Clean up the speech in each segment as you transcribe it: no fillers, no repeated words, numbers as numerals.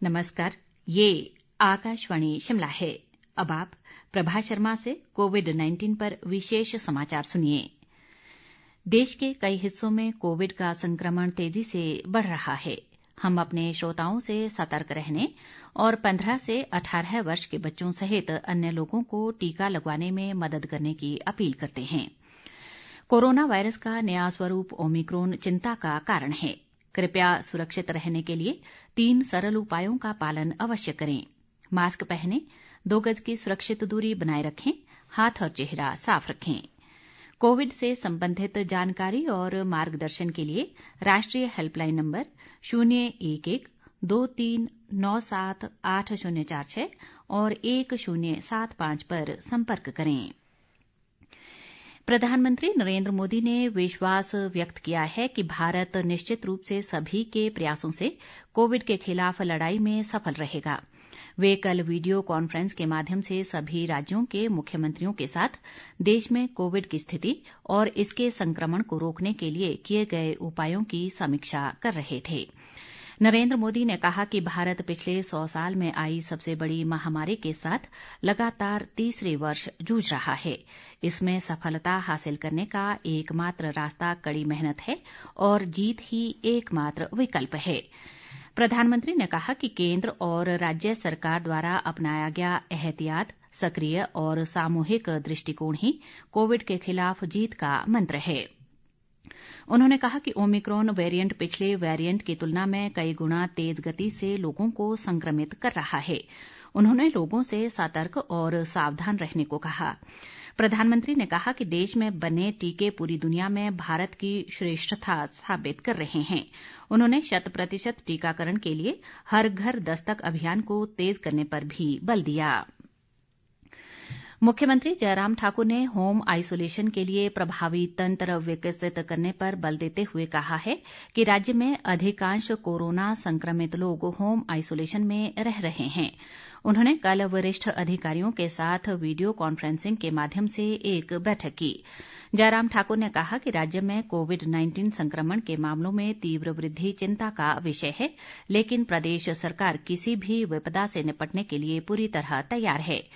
नमस्कार, ये आकाशवाणी शिमला है। अब आप प्रभा शर्मा से कोविड-19 पर विशेष समाचार सुनिए। देश के कई हिस्सों में कोविड का संक्रमण तेजी से बढ़ रहा है। हम अपने श्रोताओं से सतर्क रहने और 15 से 18 वर्ष के बच्चों सहित अन्य लोगों को टीका लगवाने में मदद करने की अपील करते हैं। कोरोना वायरस का नया स्वरूप ओमिक्रॉन चिंता का कारण है। कृपया सुरक्षित रहने के लिए 3 सरल उपायों का पालन अवश्य करें। मास्क पहनें, 2 गज की सुरक्षित दूरी बनाए रखें, हाथ और चेहरा साफ रखें। कोविड से संबंधित जानकारी और मार्गदर्शन के लिए राष्ट्रीय हेल्पलाइन नंबर 011-2397-8046 और 1075 पर संपर्क करें। प्रधानमंत्री नरेंद्र मोदी ने विश्वास व्यक्त किया है कि भारत निश्चित रूप से सभी के प्रयासों से कोविड के खिलाफ लड़ाई में सफल रहेगा। वे कल वीडियो कॉन्फ्रेंस के माध्यम से सभी राज्यों के मुख्यमंत्रियों के साथ देश में कोविड की स्थिति और इसके संक्रमण को रोकने के लिए किए गए उपायों की समीक्षा कर रहे थे। नरेंद्र मोदी ने कहा कि भारत पिछले 100 साल में आई सबसे बड़ी महामारी के साथ लगातार तीसरे वर्ष जूझ रहा है। इसमें सफलता हासिल करने का एकमात्र रास्ता कड़ी मेहनत है और जीत ही एकमात्र विकल्प है। प्रधानमंत्री ने कहा कि केंद्र और राज्य सरकार द्वारा अपनाया गया एहतियात, सक्रिय और सामूहिक दृष्टिकोण ही कोविड के खिलाफ जीत का मंत्र है। उन्होंने कहा कि ओमिक्रॉन वेरिएंट पिछले वेरिएंट की तुलना में कई गुना तेज गति से लोगों को संक्रमित कर रहा है। उन्होंने लोगों से सतर्क और सावधान रहने को कहा। प्रधानमंत्री ने कहा कि देश में बने टीके पूरी दुनिया में भारत की श्रेष्ठता साबित कर रहे हैं। उन्होंने 100% टीकाकरण के लिए हर घर दस्तक अभियान को तेज करने पर भी बल दिया। मुख्यमंत्री जयराम ठाकुर ने होम आइसोलेशन के लिए प्रभावी तंत्र विकसित करने पर बल देते हुए कहा है कि राज्य में अधिकांश कोरोना संक्रमित लोग होम आइसोलेशन में रह रहे हैं। उन्होंने कल वरिष्ठ अधिकारियों के साथ वीडियो कॉन्फ्रेंसिंग के माध्यम से एक बैठक की। जयराम ठाकुर ने कहा कि राज्य में कोविड-19 संक्रमण के मामलों में तीव्र वृद्धि चिंता का विषय है, लेकिन प्रदेश सरकार किसी भी विपदा से निपटने के लिए पूरी तरह तैयार है।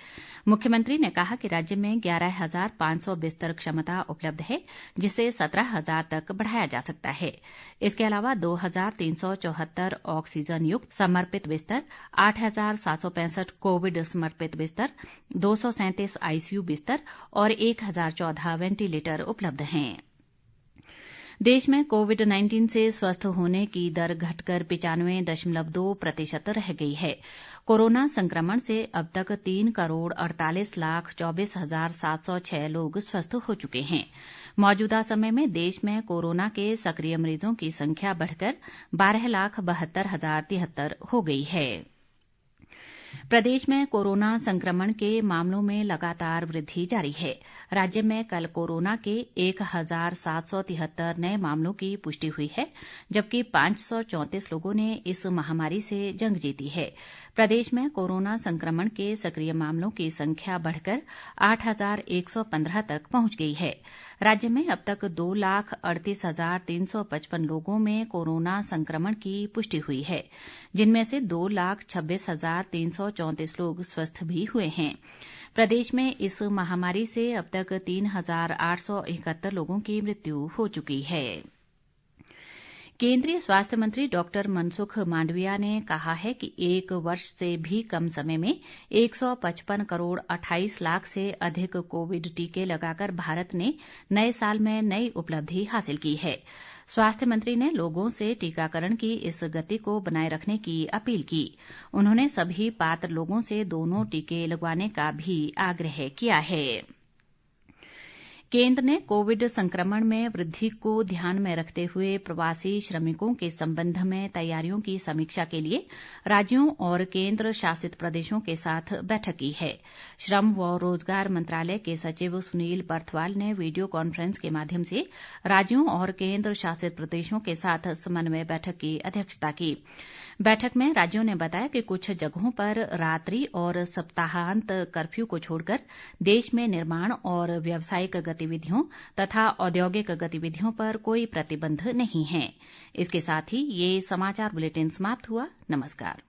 मुख्यमंत्री ने कहा कि राज्य में 11,500 बिस्तर क्षमता उपलब्ध है, जिसे 17,000 तक बढ़ाया जा सकता है। इसके अलावा 2,374 ऑक्सीजन युक्त समर्पित बिस्तर, 8,765 कोविड समर्पित बिस्तर, 237 आईसीयू बिस्तर और 1,014 वेंटिलेटर उपलब्ध हैं। देश में कोविड-19 से स्वस्थ होने की दर घटकर 95.2% रह गई है। कोरोना संक्रमण से अब तक 3,48,24,706 लोग स्वस्थ हो चुके हैं। मौजूदा समय में देश में कोरोना के सक्रिय मरीजों की संख्या बढ़कर 12,72,073 हो गई है। प्रदेश में कोरोना संक्रमण के मामलों में लगातार वृद्धि जारी है। राज्य में कल कोरोना के 1,773 नए मामलों की पुष्टि हुई है, जबकि 534 लोगों ने इस महामारी से जंग जीती है। प्रदेश में कोरोना संक्रमण के सक्रिय मामलों की संख्या बढ़कर 8,115 तक पहुंच गई है। राज्य में अब तक 2,38,355 लोगों में कोरोना संक्रमण की पुष्टि हुई है, जिनमें से 2,26,334 लोग स्वस्थ भी हुए हैं। प्रदेश में इस महामारी से अब तक 3,871 लोगों की मृत्यु हो चुकी है। केंद्रीय स्वास्थ्य मंत्री डॉक्टर मनसुख मांडविया ने कहा है कि 1 वर्ष से भी कम समय में 155 करोड़ 28 लाख से अधिक कोविड टीके लगाकर भारत ने नए साल में नई उपलब्धि हासिल की है। स्वास्थ्य मंत्री ने लोगों से टीकाकरण की इस गति को बनाए रखने की अपील की। उन्होंने सभी पात्र लोगों से दोनों टीके लगवाने का भी आग्रह किया है। केंद्र ने कोविड संक्रमण में वृद्धि को ध्यान में रखते हुए प्रवासी श्रमिकों के संबंध में तैयारियों की समीक्षा के लिए राज्यों और केंद्र शासित प्रदेशों के साथ बैठक की है। श्रम व रोजगार मंत्रालय के सचिव सुनील बर्थवाल ने वीडियो कॉन्फ्रेंस के माध्यम से राज्यों और केंद्र शासित प्रदेशों के साथ समन्वय बैठक की अध्यक्षता की। बैठक में राज्यों ने बताया कि कुछ जगहों पर रात्रि और सप्ताहांत कर्फ्यू को छोड़कर देश में निर्माण और व्यावसायिक गतिविधियों तथा औद्योगिक गतिविधियों पर कोई प्रतिबंध नहीं है। इसके साथ ही ये समाचार बुलेटिन समाप्त हुआ। नमस्कार।